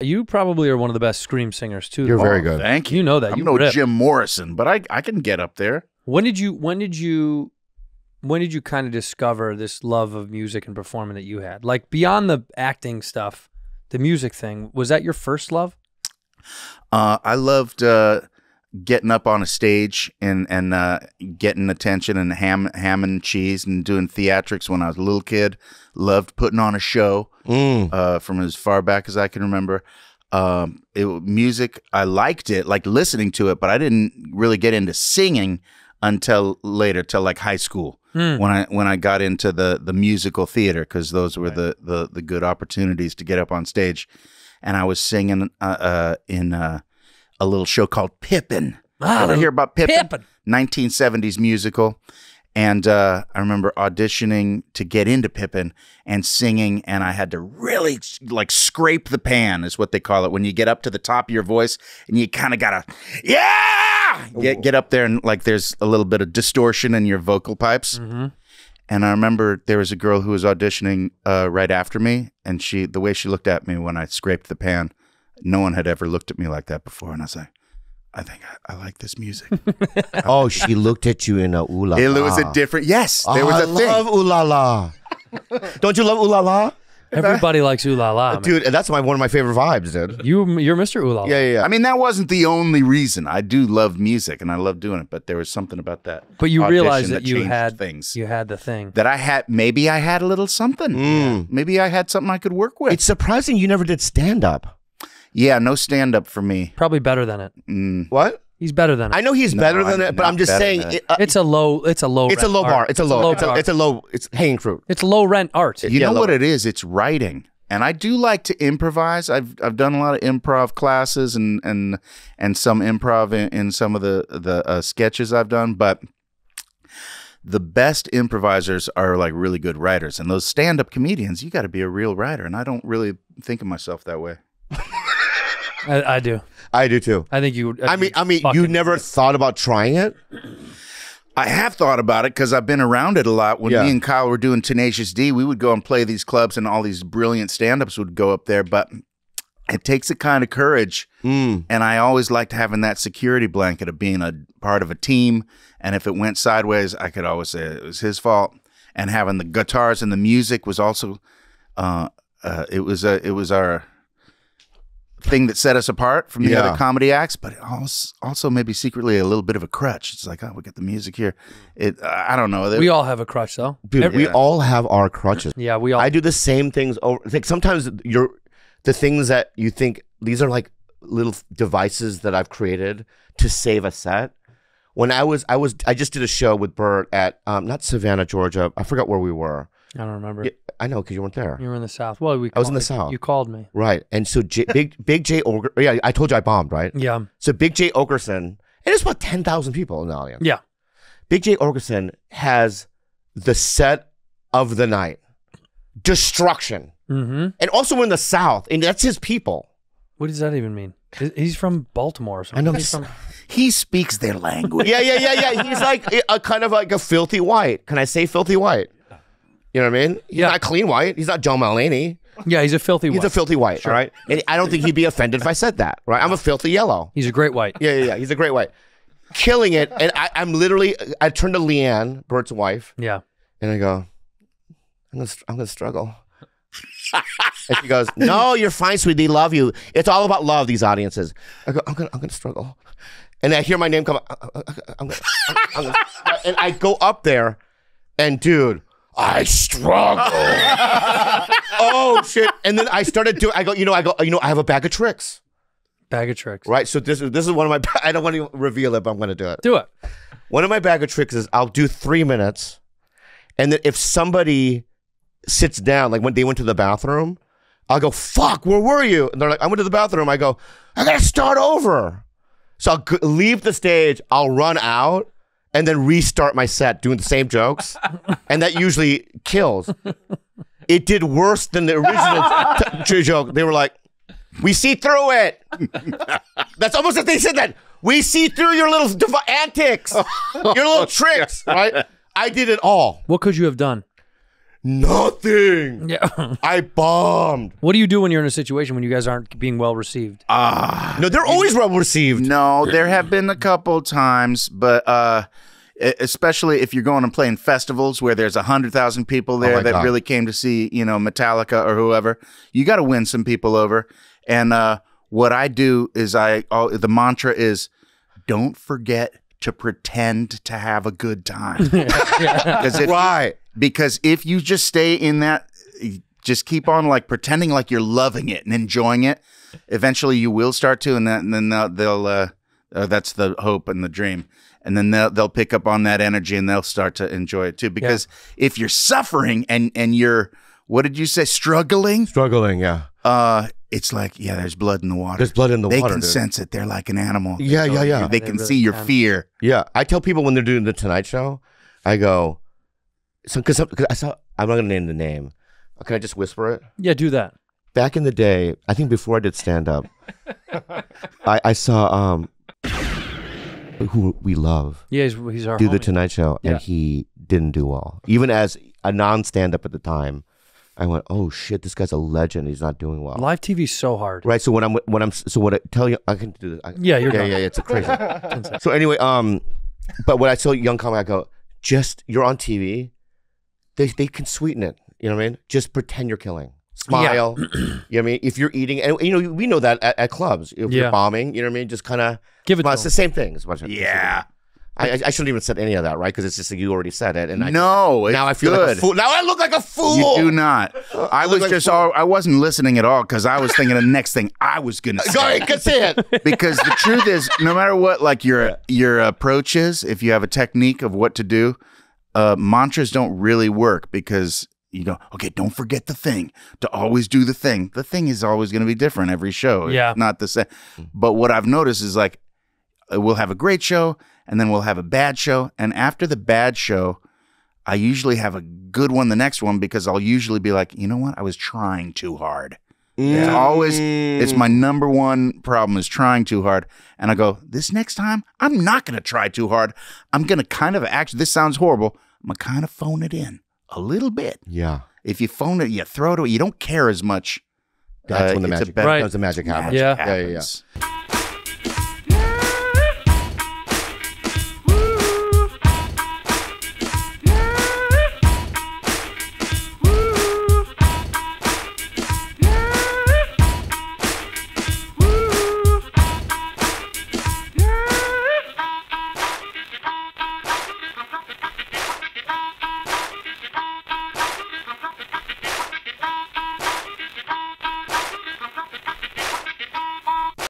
You probably are one of the best scream singers too. You're very good. Thank you. You know that. I'm You no rip. Jim Morrison, but I can get up there. When did you kind of discover this love of music and performing that you had? Like beyond the acting stuff, the music thing, was that your first love? I loved getting up on a stage and getting attention and ham and cheese and doing theatrics when I was a little kid. Loved putting on a show from as far back as I can remember. Music, I liked it, like listening to it, but I didn't really get into singing until later, till like high school, when I got into the musical theater, because those were the good opportunities to get up on stage. And I was singing in a little show called Pippin. Ever hear about Pippin? 1970s musical. And I remember auditioning to get into Pippin and singing, and I had to really like scrape the pan, is what they call it, when you get up to the top of your voice and you kind of gotta, get up there and like there's a little bit of distortion in your vocal pipes. Mm-hmm. And I remember there was a girl who was auditioning right after me, and the way she looked at me when I scraped the pan, no one had ever looked at me like that before. And I was like, I think I like this music. Oh, she looked at you in a ooh la la. It was a different, yes, there was a thing. I love ooh la la. Don't you love ooh la la? Everybody likes ooh la la, man. Dude, that's one of my favorite vibes, dude. You're Mr. Ooh La La. Yeah. I mean, that wasn't the only reason. I do love music and I love doing it, but there was something about that. But you audition realized that you changed had things. You had the thing. That I had, maybe I had a little something. Yeah. Maybe I had something I could work with. It's surprising you never did stand up. Yeah, no stand up for me. Probably better than it. What? He's better than it. I know he's better than it, but I'm just saying it's a low bar. It's a low bar. It's hanging fruit. It's low rent art. You know what it is? It's writing. And I do like to improvise. I've done a lot of improv classes and some improv in some of the sketches I've done, but the best improvisers are like really good writers. And those stand-up comedians, you got to be a real writer. And I don't really think of myself that way. I do. I do too. I think you. I mean, you never thought about trying it? I have thought about it because I've been around it a lot. When me and Kyle were doing Tenacious D, we would go and play these clubs, and all these brilliant stand-ups would go up there. But it takes a kind of courage, and I always liked having that security blanket of being a part of a team. And if it went sideways, I could always say it was his fault. And having the guitars and the music was also, it was our thing that set us apart from the other comedy acts, but it also maybe secretly a little bit of a crutch. It's like, oh, we got the music here. I don't know. We all have a crutch, though. Dude, we all have our crutches. Yeah, we all. I do the same things over. Like sometimes the things that you think these are like little devices that I've created to save a set. When I just did a show with Bert at not Savannah, Georgia. I forgot where we were. I don't remember. Yeah, I know, because you weren't there. You were in the South. Well, I was in the South. You called me. Right. And so Big J Oger, yeah, I told you I bombed, right? Yeah. So Big J Ogerson, and it's about 10,000 people in the audience. Yeah. Big J Ogerson has the set of the night. Destruction. Mm-hmm. And also in the South, and that's his people. What does that even mean? He's from Baltimore or something. I know. He speaks their language. Yeah. He's like a kind of like a filthy white. Can I say filthy white? You know what I mean? He's not clean white. He's not Joe Mulaney. Yeah, he's a filthy white. He's a filthy white, sure. Right? And I don't think he'd be offended if I said that, right? I'm a filthy yellow. He's a great white. Yeah. He's a great white. Killing it. And I'm literally, I turned to Leanne, Bert's wife. Yeah. And I go, I'm gonna struggle. And she goes, no, you're fine, sweetie. Love you. It's all about love, these audiences. I go, I'm gonna struggle. And I hear my name come, I'm gonna and I go up there, and dude, I struggle. Oh shit! And then I started doing. I go. I have a bag of tricks. Bag of tricks. Right. So this is one of my. I don't want to reveal it, but I'm going to do it. Do it. One of my bag of tricks is I'll do 3 minutes, and then if somebody sits down, like when they went to the bathroom, I'll go, "Fuck, where were you?" And they're like, "I went to the bathroom." I go, "I gotta start over." So I'll leave the stage. I'll run out. And then restart my set doing the same jokes. And that usually kills. It did worse than the original joke. They were like, we see through it. That's almost as they said that. We see through your little antics, your little tricks, right? I did it all. What could you have done? Nothing. Yeah. I bombed. What do you do when you're in a situation when you guys aren't being well received? No, they're always well received. No, there have been a couple times, but especially if you're going and playing festivals where there's 100,000 people there that really came to see, you know, Metallica or whoever, you got to win some people over. And what I do is the mantra is, don't forget to pretend to have a good time. Because if you just stay in that, just keep on like pretending like you're loving it and enjoying it, eventually you will start to, and then they'll that's the hope and the dream. And then they'll pick up on that energy and they'll start to enjoy it too. Because if you're suffering and you're, what did you say, struggling? Struggling, yeah. It's like, there's blood in the water. There's blood in the water. They can sense it. They're like an animal. Yeah. They can see your fear. Yeah. I tell people when they're doing the Tonight Show, I go, because I saw, I'm not going to name the name. Can I just whisper it? Yeah, do that. Back in the day, I think before I did stand-up, I saw who we love. Yeah, he's our do homie. the Tonight Show, and he didn't do well. Even as a non-stand-up at the time, I went, "Oh shit, this guy's a legend. He's not doing well." Live TV's so hard. Right. So what I tell you, I can do this. You're yeah. It's a crazy. So anyway, but when I tell young comic, I go, just you're on TV. They can sweeten it. You know what I mean? Just pretend you're killing. Smile. You know what I mean? If you're eating, and you know, we know that at clubs. If you're bombing, you know what I mean? Just kind of give it. It's the same thing. Yeah. I shouldn't even said any of that, right? Because it's just like you already said it, and now I feel like a fool. Now I look like a fool. You do not. I was just I wasn't listening at all because I was thinking the next thing I was gonna say. Go ahead, say it. Because the truth is, no matter what, like your approach is, if you have a technique of what to do, mantras don't really work because you go, okay, don't forget the thing. To always do the thing. The thing is always going to be different every show. Yeah, it's not the same. But what I've noticed is like we'll have a great show. And then we'll have a bad show. And after the bad show, I usually have a good one the next one because I'll usually be like, you know what? I was trying too hard. It's my number one problem is trying too hard. And I go, this next time, I'm not going to try too hard. I'm going to kind of this sounds horrible. I'm going to kind of phone it in a little bit. Yeah. If you phone it, you throw it away. You don't care as much. That's when the magic becomes the magic happens. Yeah. Happens.